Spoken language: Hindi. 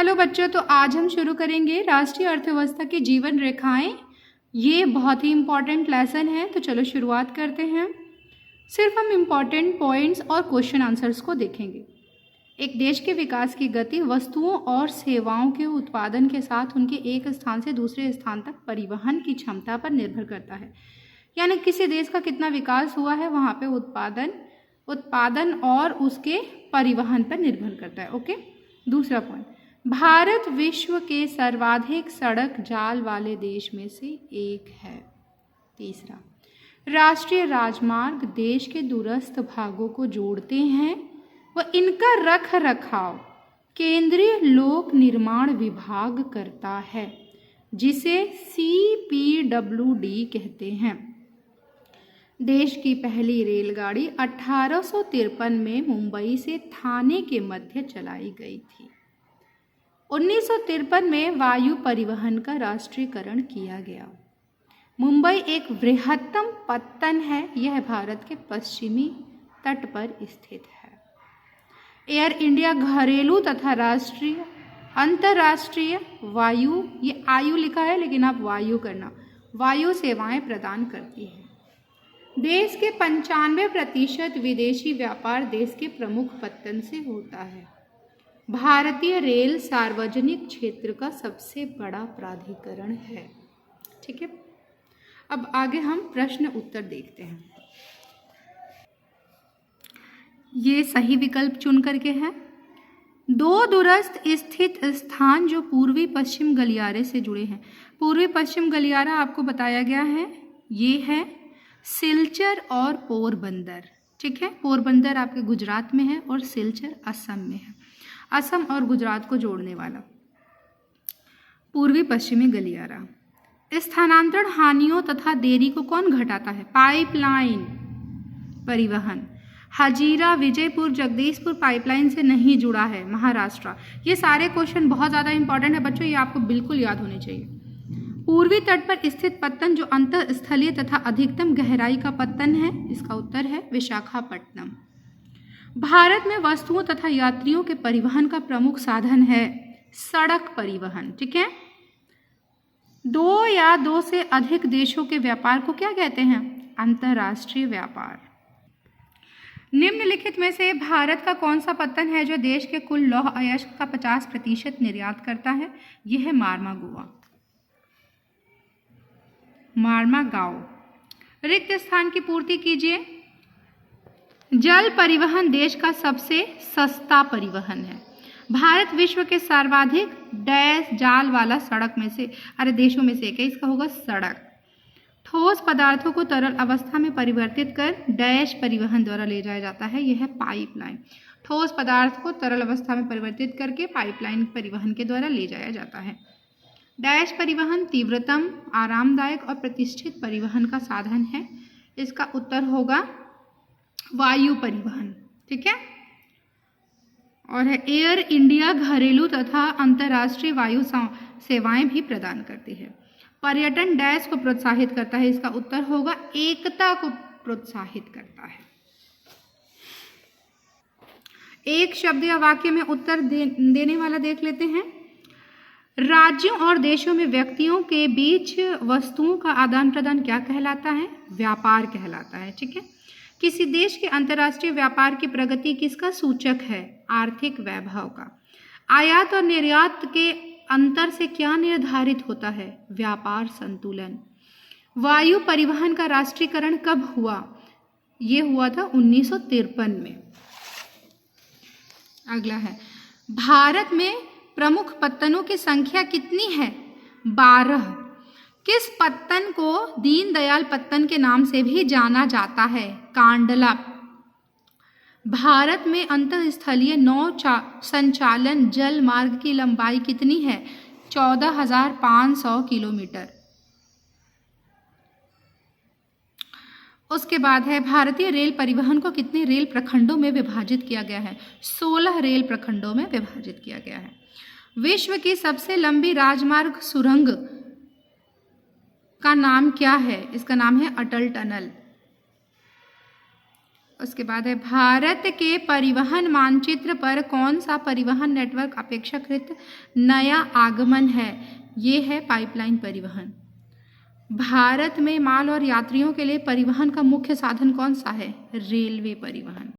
हेलो बच्चों, तो आज हम शुरू करेंगे राष्ट्रीय अर्थव्यवस्था की जीवन रेखाएं। ये बहुत ही इम्पॉर्टेंट लेसन है, तो चलो शुरुआत करते हैं। सिर्फ हम इम्पॉर्टेंट पॉइंट्स और क्वेश्चन आंसर्स को देखेंगे। एक देश के विकास की गति वस्तुओं और सेवाओं के उत्पादन के साथ उनके एक स्थान से दूसरे स्थान तक परिवहन की क्षमता पर निर्भर करता है। यानी किसी देश का कितना विकास हुआ है वहाँ पे उत्पादन और उसके परिवहन पर निर्भर करता है। ओके, दूसरा पॉइंट, भारत विश्व के सर्वाधिक सड़क जाल वाले देश में से एक है। तीसरा, राष्ट्रीय राजमार्ग देश के दूरस्थ भागों को जोड़ते हैं व इनका रख रखाव केंद्रीय लोक निर्माण विभाग करता है, जिसे CPWD कहते हैं। देश की पहली रेलगाड़ी 1853 में मुंबई से थाने के मध्य चलाई गई थी। 1953 में वायु परिवहन का राष्ट्रीयकरण किया गया। मुंबई एक बृहत्तम पत्तन है, यह भारत के पश्चिमी तट पर स्थित है। एयर इंडिया घरेलू तथा अंतर्राष्ट्रीय वायु, ये आयु लिखा है लेकिन आप वायु करना, वायु सेवाएं प्रदान करती है। देश के 95% विदेशी व्यापार देश के प्रमुख पत्तन से होता है। भारतीय रेल सार्वजनिक क्षेत्र का सबसे बड़ा प्राधिकरण है। ठीक है, अब आगे हम प्रश्न उत्तर देखते हैं। ये सही विकल्प चुन करके है। दो दूरस्थ स्थित स्थान जो पूर्वी पश्चिम गलियारे से जुड़े हैं। पूर्वी पश्चिम गलियारा आपको बताया गया है, ये है सिलचर और पोरबंदर। ठीक है, पोरबंदर आपके गुजरात में है और सिलचर असम में है। असम और गुजरात को जोड़ने वाला पूर्वी पश्चिमी गलियारा। स्थानांतरण हानियों तथा देरी को कौन घटाता है? पाइपलाइन परिवहन। हजीरा विजयपुर जगदीशपुर पाइपलाइन से नहीं जुड़ा है, महाराष्ट्र। ये सारे क्वेश्चन बहुत ज़्यादा इंपॉर्टेंट है बच्चों, ये आपको बिल्कुल याद होने चाहिए। पूर्वी तट पर स्थित पत्तन जो अंतःस्थलीय तथा अधिकतम गहराई का पत्तन है, इसका उत्तर है विशाखापट्टनम। भारत में वस्तुओं तथा यात्रियों के परिवहन का प्रमुख साधन है सड़क परिवहन। ठीक है, दो या दो से अधिक देशों के व्यापार को क्या कहते हैं? अंतर्राष्ट्रीय व्यापार। निम्नलिखित में से भारत का कौन सा पत्तन है जो देश के कुल लौह अयस्क का 50% निर्यात करता है? यह है मार्मागांव। रिक्त स्थान की पूर्ति कीजिए। जल परिवहन देश का सबसे सस्ता परिवहन है। भारत विश्व के सर्वाधिक डैश जाल वाला सड़क में से देशों में से एक है, इसका होगा सड़क। ठोस पदार्थों को तरल अवस्था में परिवर्तित कर डैश परिवहन द्वारा ले जाया जाता है, यह है पाइपलाइन। ठोस पदार्थ को तरल अवस्था में परिवर्तित करके पाइपलाइन परिवहन के द्वारा ले जाया जाता है। डैश परिवहन तीव्रतम, आरामदायक और प्रतिष्ठित परिवहन का साधन है, इसका उत्तर होगा वायु परिवहन। ठीक है, और है एयर इंडिया घरेलू तथा अंतर्राष्ट्रीय वायु सेवाएं भी प्रदान करती है। पर्यटन डैश को प्रोत्साहित करता है, इसका उत्तर होगा एकता को प्रोत्साहित करता है। एक शब्द या वाक्य में उत्तर देने वाला देख लेते हैं। राज्यों और देशों में व्यक्तियों के बीच वस्तुओं का आदान प्रदान क्या कहलाता है? व्यापार कहलाता है। ठीक है, किसी देश के अंतर्राष्ट्रीय व्यापार की प्रगति किसका सूचक है? आर्थिक वैभव का। आयात और निर्यात के अंतर से क्या निर्धारित होता है? व्यापार संतुलन। वायु परिवहन का राष्ट्रीयकरण कब हुआ? ये हुआ था 1953 में। अगला है, भारत में प्रमुख पत्तनों की संख्या कितनी है? 12। किस पत्तन को दीनदयाल पत्तन के नाम से भी जाना जाता है? कांडला। भारत में अंतःस्थलीय नौ संचालन जल मार्ग की लंबाई कितनी है? 14,500 किलोमीटर। उसके बाद है, भारतीय रेल परिवहन को कितने रेल प्रखंडों में विभाजित किया गया है? 16 रेल प्रखंडों में विभाजित किया गया है। विश्व की सबसे लंबी राजमार्ग सुरंग का नाम क्या है? इसका नाम है अटल टनल। उसके बाद है भारत के परिवहन मानचित्र पर कौन सा परिवहन नेटवर्क अपेक्षाकृत नया आगमन है? ये है पाइपलाइन परिवहन। भारत में माल और यात्रियों के लिए परिवहन का मुख्य साधन कौन सा है? रेलवे परिवहन।